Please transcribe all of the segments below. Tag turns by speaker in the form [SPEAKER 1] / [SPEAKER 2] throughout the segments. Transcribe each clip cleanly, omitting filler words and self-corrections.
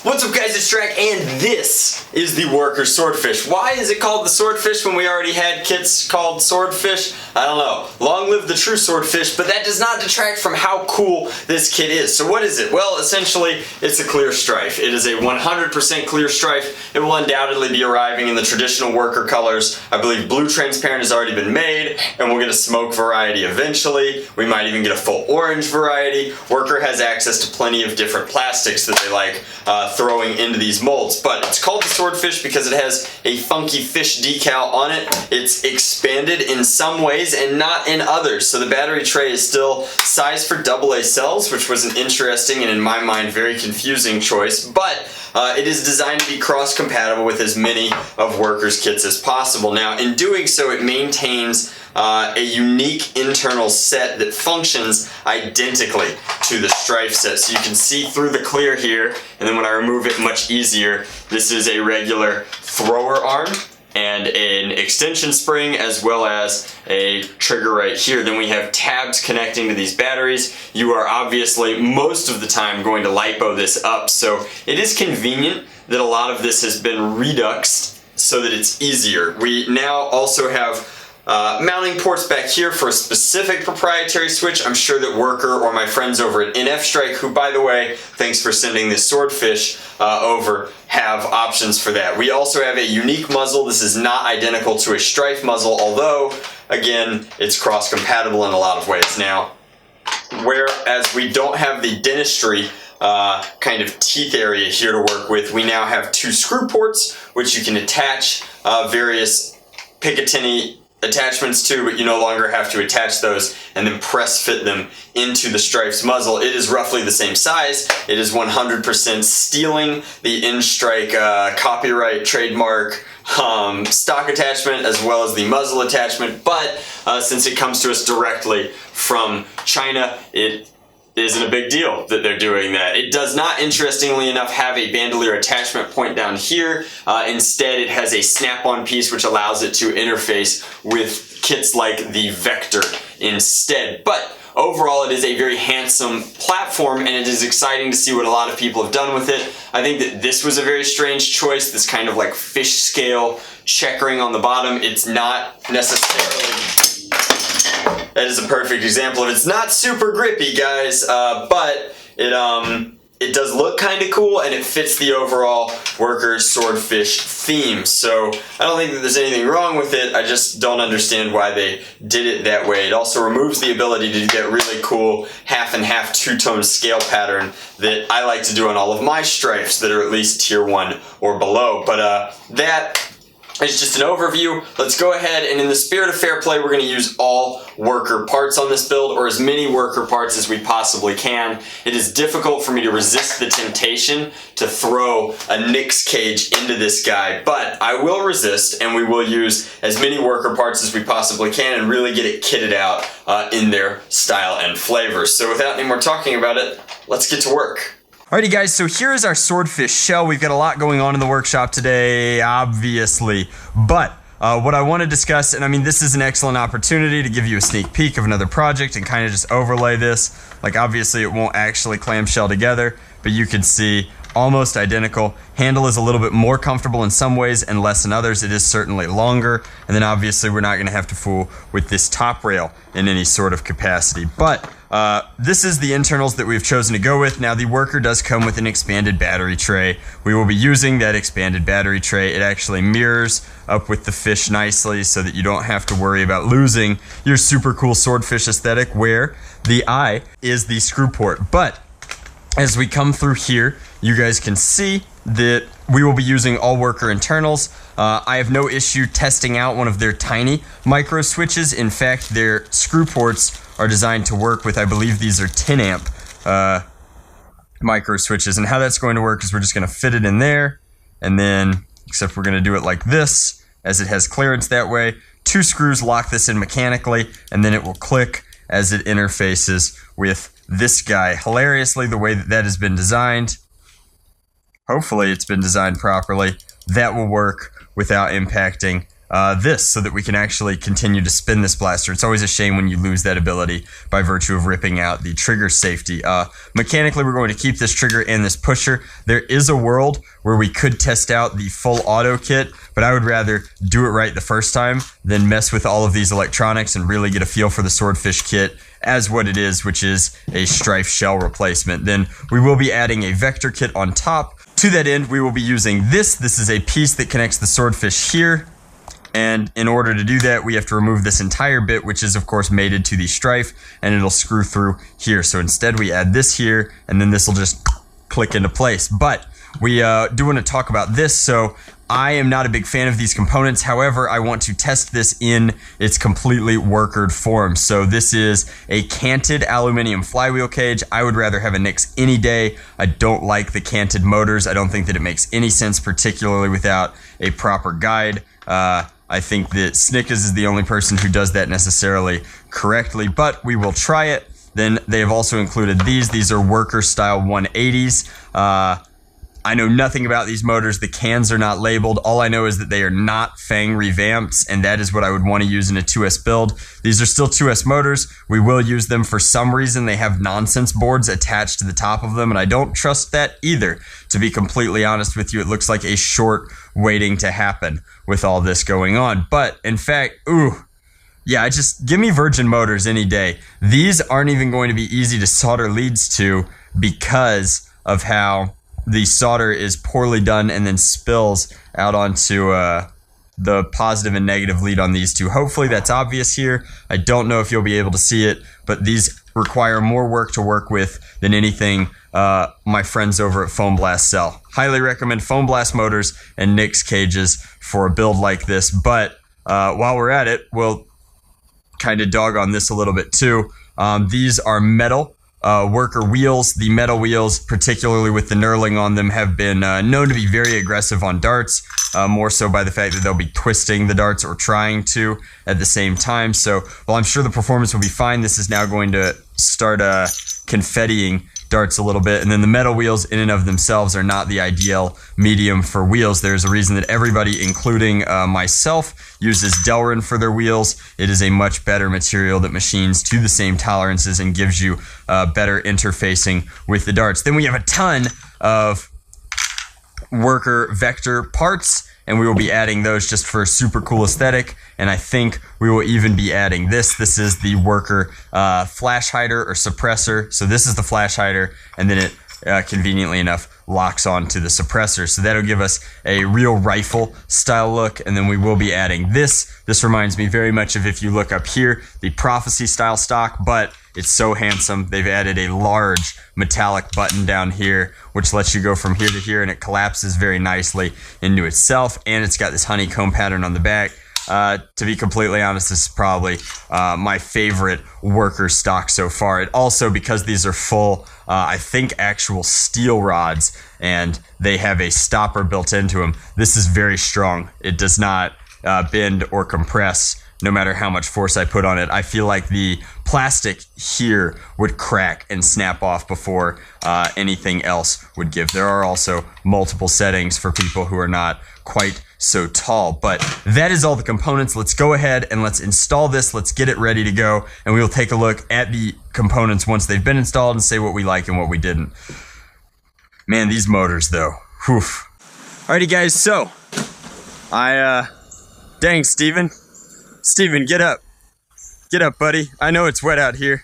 [SPEAKER 1] What's up guys, it's Drac, and this is the Worker Swordfish. Why is it called the Swordfish when we already had kits called Swordfish? I don't know. Long live the true Swordfish, but that does not detract from how cool this kit is. So what is it? Well, essentially, it's a clear Stryfe. It is a 100% clear Stryfe. It will undoubtedly be arriving in the traditional Worker colors. I believe blue transparent has already been made, and we'll get a smoke variety eventually. We might even get a full orange variety. Worker has access to plenty of different plastics that they like throwing into these molds, but it's called the Swordfish because it has a funky fish decal on it. It's expanded in some ways and not in others, so the battery tray is still sized for AA cells, which was an interesting and in my mind very confusing choice, but it is designed to be cross-compatible with as many of Worker's kits as possible. Now, in doing so, it maintains a unique internal set that functions identically to the Stryfe set. So you can see through the clear here, and then when I remove it, much easier. This is a regular thrower arm and an extension spring, as well as a trigger right here. Then we have tabs connecting to these batteries. You are obviously most of the time going to lipo this up, so it is convenient that a lot of this has been reduxed so that it's easier. We now also have mounting ports back here for a specific proprietary switch. I'm sure that Worker or my friends over at NF Strike, who by the way, thanks for sending this Swordfish over, have options for that. We also have a unique muzzle. This is not identical to a Stryfe muzzle, although again, it's cross-compatible in a lot of ways. Now, whereas we don't have the dentistry kind of teeth area here to work with, we now have two screw ports, which you can attach various Picatinny attachments to, but you no longer have to attach those and then press fit them into the Stryfe's muzzle. It is roughly the same size. It is 100% stealing the N-Strike copyright, trademark, stock attachment, as well as the muzzle attachment, but since it comes to us directly from China, it isn't a big deal that they're doing that. It does not, interestingly enough, have a bandolier attachment point down here. Instead, it has a snap-on piece which allows it to interface with kits like the Vector instead. But overall, it is a very handsome platform, and it is exciting to see what a lot of people have done with it. I think that this was a very strange choice, this kind of like fish scale checkering on the bottom. It's not necessarily... That is a perfect example of it's not super grippy, guys, but it does look kind of cool, and it fits the overall Worker Swordfish theme. So I don't think that there's anything wrong with it. I just don't understand why they did it that way. It also removes the ability to get really cool half and half two-tone scale pattern that I like to do on all of my Stryfes that are at least tier 1 or below. But that it's just an overview. Let's go ahead, and in the spirit of fair play, we're going to use all Worker parts on this build, or as many Worker parts as we possibly can. It is difficult for me to resist the temptation to throw a Nix cage into this guy, but I will resist, and we will use as many Worker parts as we possibly can and really get it kitted out in their style and flavor. So without any more talking about it, let's get to work. Alrighty guys, so here is our Swordfish Shell. We've got a lot going on in the workshop today, obviously, but what I want to discuss, and I mean this is an excellent opportunity to give you a sneak peek of another project and kind of just overlay this. Like obviously it won't actually clamshell together, but you can see almost identical. Handle is a little bit more comfortable in some ways and less in others. It is certainly longer, and then obviously we're not going to have to fool with this top rail in any sort of capacity. But this is the internals that we've chosen to go with. Now the Worker does come with an expanded battery tray. We will be using that expanded battery tray. It actually mirrors up with the fish nicely so that you don't have to worry about losing your super cool Swordfish aesthetic where the eye is the screw port. But as we come through here, you guys can see that we will be using all Worker internals. I have no issue testing out one of their tiny micro switches. In fact, their screw ports are designed to work with, I believe these are 10 amp micro switches. And how that's going to work is we're just going to fit it in there, and then, except we're going to do it like this, as it has clearance that way. 2 screws lock this in mechanically, and then it will click as it interfaces with this guy. Hilariously, the way that that has been designed, hopefully it's been designed properly, that will work without impacting this so that we can actually continue to spin this blaster. It's always a shame when you lose that ability by virtue of ripping out the trigger safety. Mechanically, we're going to keep this trigger and this pusher. There is a world where we could test out the full auto kit, but I would rather do it right the first time than mess with all of these electronics and really get a feel for the Swordfish kit as what it is, which is a Stryfe shell replacement. Then we will be adding a vector kit on top. To that end, we will be using this. This is a piece that connects the Swordfish here. And in order to do that, we have to remove this entire bit, which is of course mated to the Stryfe, and it'll screw through here. So instead we add this here, and then this will just click into place. But we do want to talk about this. So I am not a big fan of these components. However, I want to test this in its completely workered form. So this is a canted aluminum flywheel cage. I would rather have a Nix any day. I don't like the canted motors. I don't think that it makes any sense, particularly without a proper guide. I think that Snickers is the only person who does that necessarily correctly, but we will try it. Then they have also included these. These are worker style 180s. I know nothing about these motors. The cans are not labeled. All I know is that they are not Fang revamps, and that is what I would want to use in a 2S build. These are still 2S motors. We will use them for some reason. They have nonsense boards attached to the top of them, and I don't trust that either. To be completely honest with you, it looks like a short waiting to happen with all this going on. But in fact, yeah, just give me virgin motors any day. These aren't even going to be easy to solder leads to because of how the solder is poorly done and then spills out onto the positive and negative lead on these two. Hopefully that's obvious here. I don't know if you'll be able to see it, but these require more work to work with than anything my friends over at Foam Blast sell. Highly recommend Foam Blast motors and Nix cages for a build like this. But while we're at it, we'll kind of dog on this a little bit too. These are metal worker wheels. The metal wheels, particularly with the knurling on them, have been known to be very aggressive on darts, more so by the fact that they'll be twisting the darts or trying to at the same time. So while I'm sure the performance will be fine, this is now going to start confettiing darts a little bit. And then the metal wheels in and of themselves are not the ideal medium for wheels. There's a reason that everybody, including myself, uses Delrin for their wheels. It is a much better material that machines to the same tolerances and gives you better interfacing with the darts. Then we have a ton of worker vector parts, and we will be adding those just for a super cool aesthetic. And I think we will even be adding this. This is the worker flash hider or suppressor. So this is the flash hider, and then it conveniently enough locks onto the suppressor. So that'll give us a real rifle style look. And then we will be adding this. This reminds me very much of, if you look up here, the Prophecy style stock, but it's so handsome. They've added a large metallic button down here, which lets you go from here to here, and it collapses very nicely into itself. And it's got this honeycomb pattern on the back. To be completely honest, this is probably my favorite worker stock so far. It also, because these are full, I think, actual steel rods, and they have a stopper built into them, this is very strong. It does not bend or compress no matter how much force I put on it. I feel like the plastic here would crack and snap off before anything else would give. There are also multiple settings for people who are not quite so tall, but that is all the components. Let's go ahead and let's install this. Let's get it ready to go, and we will take a look at the components once they've been installed and say what we like and what we didn't. Man, these motors though, whew. Alrighty guys, so dang, Steven, get up. Get up, buddy. I know it's wet out here.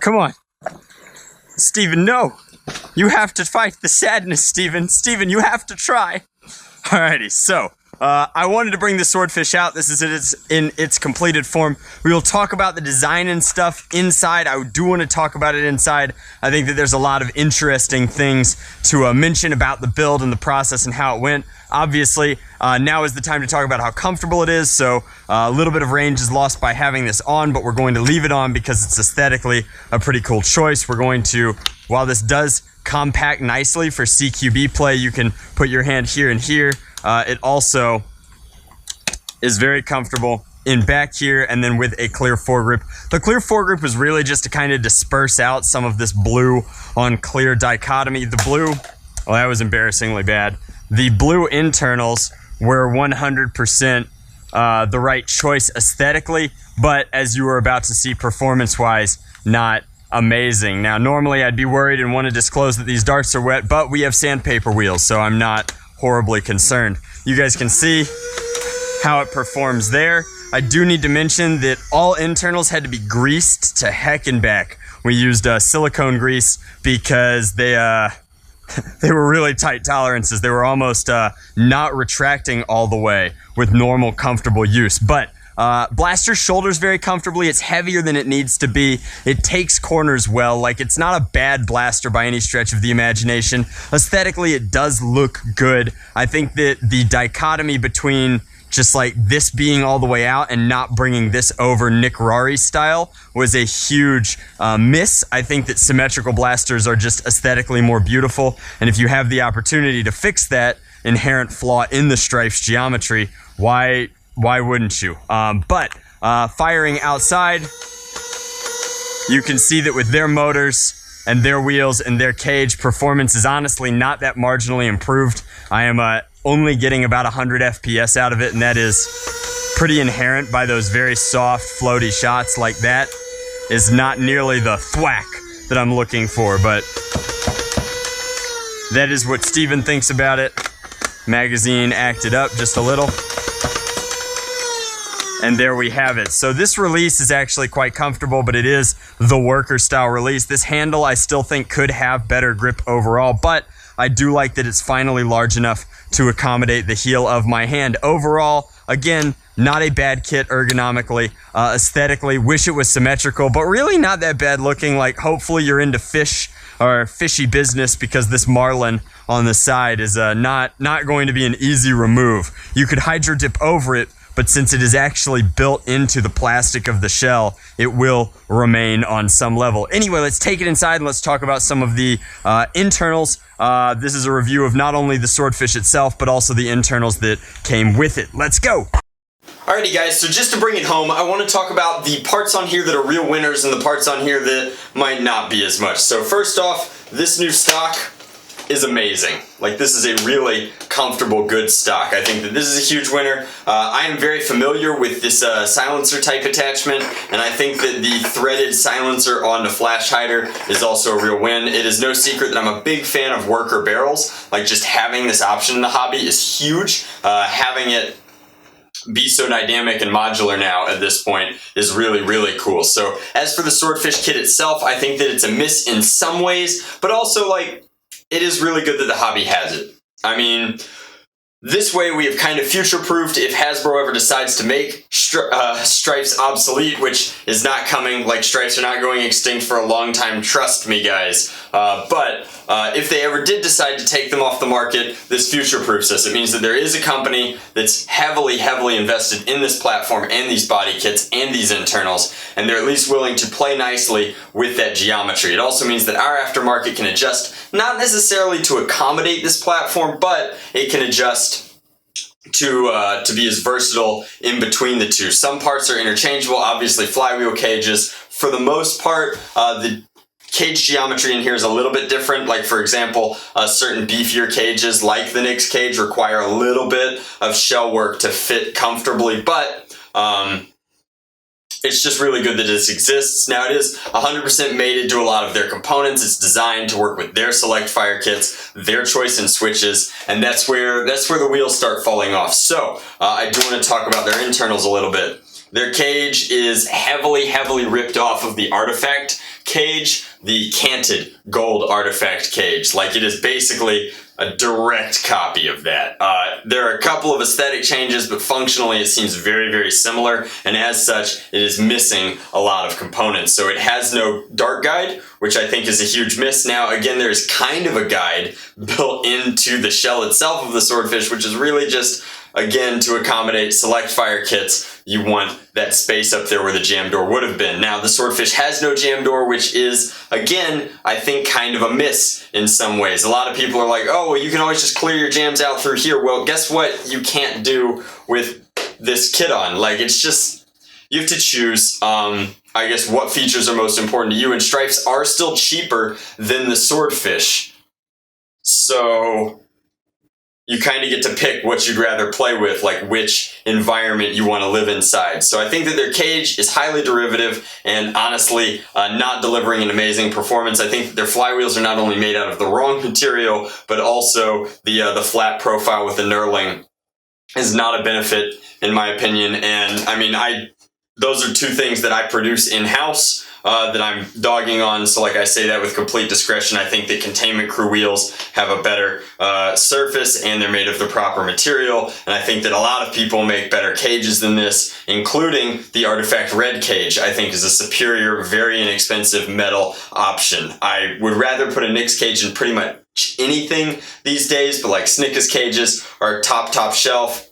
[SPEAKER 1] Come on. Steven, no. You have to fight the sadness, Steven. Steven, you have to try. Alrighty, so I wanted to bring the Swordfish out. This is in its completed form. We will talk about the design and stuff inside. I do want to talk about it inside. I think that there's a lot of interesting things to mention about the build and the process and how it went. Obviously, now is the time to talk about how comfortable it is, so a little bit of range is lost by having this on, but we're going to leave it on because it's aesthetically a pretty cool choice. We're going to, while this does compact nicely for CQB play, you can put your hand here and here. It also is very comfortable in back here, and then with a clear foregrip. The clear foregrip was really just to kind of disperse out some of this blue on clear dichotomy. The blue, well, that was embarrassingly bad. The blue internals
[SPEAKER 2] were 100% the right choice aesthetically, but as you were about to see performance-wise, not amazing. Now, normally I'd be worried and want to disclose that these darts are wet, but we have sandpaper wheels, so I'm not horribly concerned. You guys can see how it performs there. I do need to mention that all internals had to be greased to heck and back. We used silicone grease because they were really tight tolerances. They were almost not retracting all the way with normal, comfortable use. But blaster shoulders very comfortably. It's heavier than it needs to be. It takes corners well. Like, it's not a bad blaster by any stretch of the imagination. Aesthetically, it does look good. I think that the dichotomy between just like this being all the way out and not bringing this over Nick Rari style was a huge miss. I think that symmetrical blasters are just aesthetically more beautiful, and if you have the opportunity to fix that inherent flaw in the Stryfe's geometry, why wouldn't you? But firing outside, you can see that with their motors and their wheels and their cage, performance is honestly not that marginally improved. I am only getting about 100 FPS out of it, and that is pretty inherent by those very soft, floaty shots. Like, that is not nearly the thwack that I'm looking for, but that is what Steven thinks about it. Magazine acted up just a little. And there we have it. So this release is actually quite comfortable, but it is the worker style release. This handle I still think could have better grip overall, but I do like that it's finally large enough to accommodate the heel of my hand. Overall, again, not a bad kit ergonomically. Aesthetically, wish it was symmetrical, but really not that bad looking. Like, hopefully you're into fish or fishy business, because this marlin on the side is not going to be an easy remove. You could hydro dip over it, but since it is actually built into the plastic of the shell, it will remain on some level. Anyway, let's take it inside and let's talk about some of the internals. This is a review of not only the Swordfish itself, but also the internals that came with it. Let's go!
[SPEAKER 1] Alrighty guys, so just to bring it home, I want to talk about the parts on here that are real winners and the parts on here that might not be as much. So first off, this new stock is amazing. Like, this is a really comfortable, good stock. I think that this is a huge winner. I am very familiar with this silencer type attachment, and I think that the threaded silencer on the flash hider is also a real win. It is no secret that I'm a big fan of worker barrels. Like, just having this option in the hobby is huge. Having it be so dynamic and modular now at this point is really, really cool. So as for the Swordfish kit itself, I think that it's a miss in some ways, but also, like, it is really good that the hobby has it. I mean, this way we have kind of future-proofed if Hasbro ever decides to make Stripes obsolete, which is not coming. Like, Stripes are not going extinct for a long time, trust me guys. But if they ever did decide to take them off the market, this future-proofs us. It means that there is a company that's heavily, heavily invested in this platform and these body kits and these internals, and they're at least willing to play nicely with that geometry. It also means that our aftermarket can adjust, not necessarily to accommodate this platform, but it can adjust to be as versatile in between the two. Some parts are interchangeable, obviously flywheel cages. For the most part, the cage geometry in here is a little bit different. Like, for example, certain beefier cages like the Nyx cage require a little bit of shell work to fit comfortably, but it's just really good that this exists. Now, it is 100% mated to a lot of their components. It's designed to work with their select fire kits, their choice in switches, and that's where the wheels start falling off. So I do want to talk about their internals a little bit. Their cage is heavily, heavily ripped off of the Artifact cage, the canted gold Artifact cage. Like, it is basically a direct copy of that. There are a couple of aesthetic changes, but functionally it seems very, very similar, and as such, it is missing a lot of components. So it has no dart guide, which I think is a huge miss. Now, again, there's kind of a guide built into the shell itself of the Swordfish, which is really just, again, to accommodate select fire kits. You want that space up there where the jam door would have been. Now, the Swordfish has no jam door, which is, again, I think kind of a miss in some ways. A lot of people are like, oh, well, you can always just clear your jams out through here. Well, guess what you can't do with this kit on? Like, it's just, you have to choose, I guess, what features are most important to you, and Stripes are still cheaper than the Swordfish. So you kind of get to pick what you'd rather play with, like which environment you want to live inside. So I think that their cage is highly derivative and honestly not delivering an amazing performance. I think that their flywheels are not only made out of the wrong material, but also the flat profile with the knurling is not a benefit in my opinion. And I mean, those are two things that I produce in-house that I'm dogging on. So like I say that with complete discretion. I think that Containment Crew wheels have a better surface and they're made of the proper material. And I think that a lot of people make better cages than this, including the Artifact Red cage. I think is a superior, very inexpensive metal option. I would rather put a Nyx cage in pretty much anything these days, but like Snickus cages are top shelf.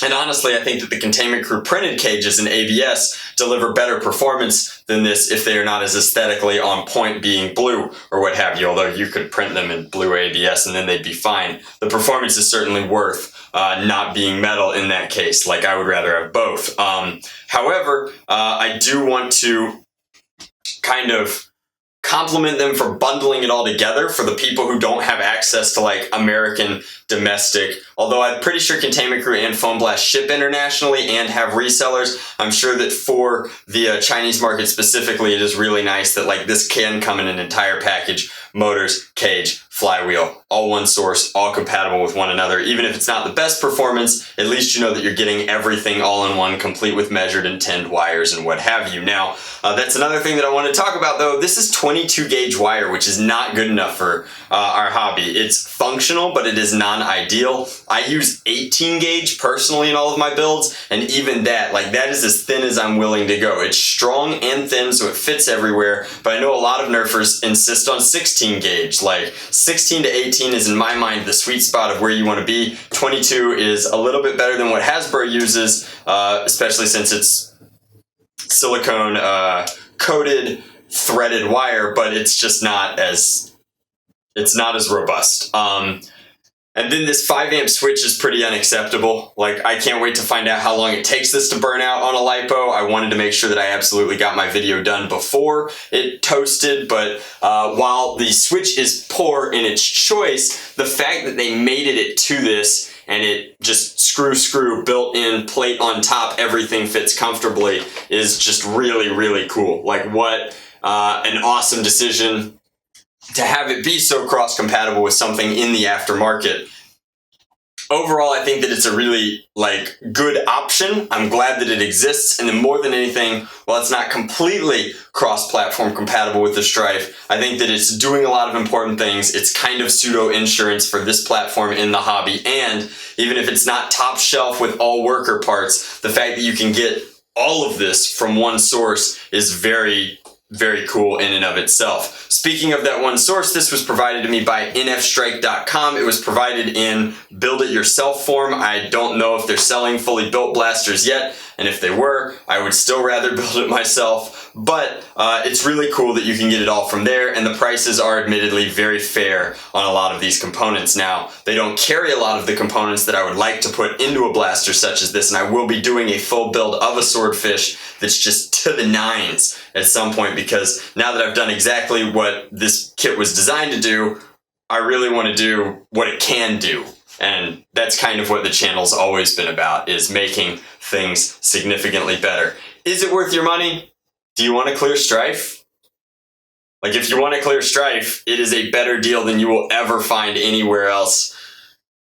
[SPEAKER 1] And honestly, I think that the Containment Crew printed cages in ABS deliver better performance than this if they are not as aesthetically on point being blue or what have you, although you could print them in blue ABS and then they'd be fine. The performance is certainly worth not being metal in that case. Like I would rather have both. However, I do want to kind of compliment them for bundling it all together for the people who don't have access to like American domestic. Although I'm pretty sure Containment Crew and Foam Blast ship internationally and have resellers. I'm sure that for the Chinese market specifically, it is really nice that like this can come in an entire package: motors, cage, flywheel, all one source, all compatible with one another. Even if it's not the best performance, at least you know that you're getting everything all in one, complete with measured and tinned wires and what have you. Now, that's another thing that I want to talk about though. This is 22 gauge wire, which is not good enough for our hobby. It's functional, but it is non-ideal. I use 18 gauge personally in all of my builds, and even that, like that is as thin as I'm willing to go. It's strong and thin, so it fits everywhere, but I know a lot of Nerfers insist on 16 gauge. Like 16 to 18 is in my mind the sweet spot of where you want to be. 22 is a little bit better than what Hasbro uses, especially since it's silicone coated threaded wire, but it's just not as robust. And then this 5 amp switch is pretty unacceptable. Like I can't wait to find out how long it takes this to burn out on a lipo. I wanted to make sure that I absolutely got my video done before it toasted, but while the switch is poor in its choice, the fact that they mated it to this and it just screw built-in plate on top, everything fits comfortably, is just really cool. Like what an awesome decision to have it be so cross-compatible with something in the aftermarket. Overall, I think that it's a really like good option. I'm glad that it exists, and then more than anything, while it's not completely cross-platform compatible with the Stryfe, I think that it's doing a lot of important things. It's kind of pseudo-insurance for this platform in the hobby, and even if it's not top shelf with all worker parts, the fact that you can get all of this from one source is very cool in and of itself. Speaking of that one source, this was provided to me by nfstrike.com. It was provided in build it yourself form. I don't know if they're selling fully built blasters yet, and if they were, I would still rather build it myself, but it's really cool that you can get it all from there, and the prices are admittedly very fair on a lot of these components. Now, they don't carry a lot of the components that I would like to put into a blaster such as this, and I will be doing a full build of a Swordfish that's just to the nines at some point, because now that I've done exactly what this kit was designed to do, I really want to do what it can do. And that's kind of what the channel's always been about, is making things significantly better. Is it worth your money? Do you want to clear Stryfe? Like if you want to clear Stryfe, it is a better deal than you will ever find anywhere else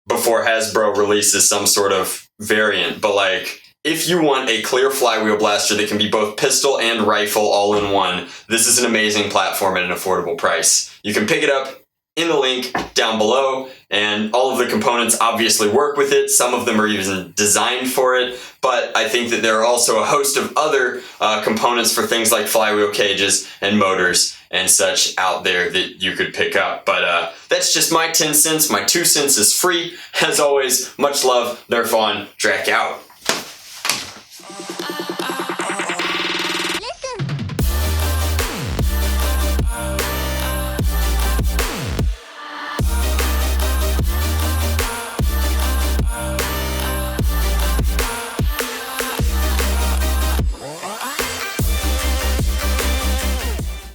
[SPEAKER 1] before Hasbro releases some sort of variant. But like, if you want a clear flywheel blaster that can be both pistol and rifle all in one, this is an amazing platform at an affordable price. You can pick it up in the link down below, and all of the components obviously work with it. Some of them are even designed for it, but I think that there are also a host of other components for things like flywheel cages and motors and such out there that you could pick up. But that's just my 10 cents. My 2 cents is free. As always, much love, Nerf on, Drac out.